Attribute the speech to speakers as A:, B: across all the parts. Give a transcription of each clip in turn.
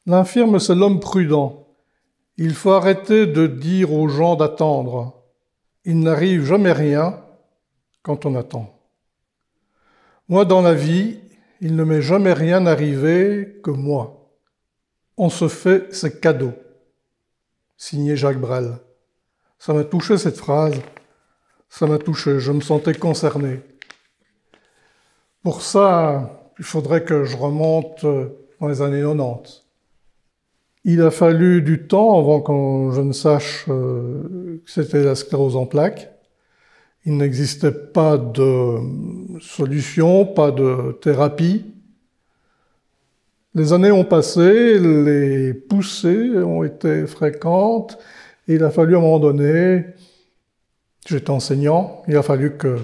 A: L'infirme, c'est l'homme prudent. Il faut arrêter de dire aux gens d'attendre. Il n'arrive jamais rien quand on attend. Moi, dans la vie, il ne m'est jamais rien arrivé que moi. On se fait ses cadeaux. Signé Jacques Brel. Ça m'a touché cette phrase. Ça m'a touché, je me sentais concerné. Pour ça, il faudrait que je remonte dans les années 90. Il a fallu du temps avant que je ne sache que c'était la sclérose en plaques. Il n'existait pas de solution, pas de thérapie. Les années ont passé, les poussées ont été fréquentes, et il a fallu à un moment donné, j'étais enseignant, il a fallu que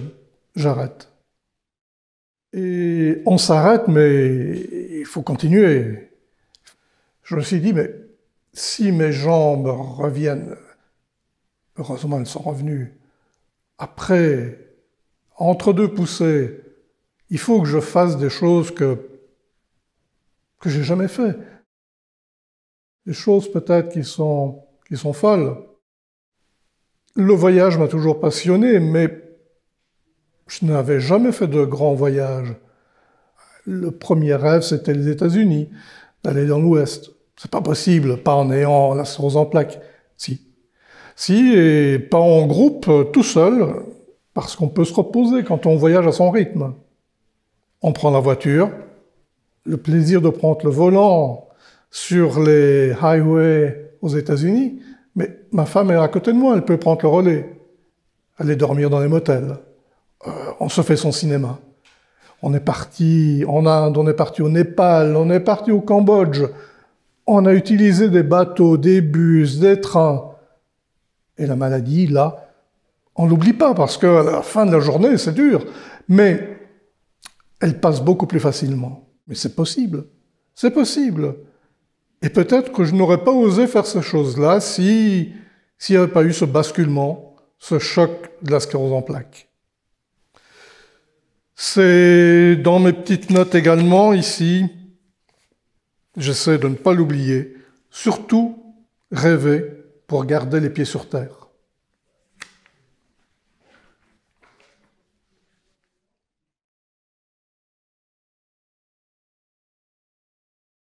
A: j'arrête. Et on s'arrête, mais il faut continuer. Je me suis dit, mais si mes jambes reviennent, heureusement elles sont revenues, après, entre deux poussées, il faut que je fasse des choses que j'ai jamais fait. Des choses peut-être qui sont folles. Le voyage m'a toujours passionné, mais je n'avais jamais fait de grands voyages. Le premier rêve, c'était les États-Unis, d'aller dans l'Ouest. C'est pas possible, pas en ayant la sclérose en plaques. Si, et pas en groupe, tout seul, parce qu'on peut se reposer quand on voyage à son rythme. On prend la voiture, le plaisir de prendre le volant sur les highways aux États-Unis, mais ma femme est à côté de moi, elle peut prendre le relais, aller dormir dans les motels. On se fait son cinéma. On est parti en Inde, on est parti au Népal, on est parti au Cambodge. On a utilisé des bateaux, des bus, des trains. Et la maladie, là, on l'oublie pas, parce qu'à la fin de la journée, c'est dur. Mais elle passe beaucoup plus facilement. Mais c'est possible. C'est possible. Et peut-être que je n'aurais pas osé faire ces choses-là s'il n'y avait pas eu ce basculement, ce choc de la sclérose en plaques. C'est dans mes petites notes également, ici, j'essaie de ne pas l'oublier, surtout rêver pour garder les pieds sur terre.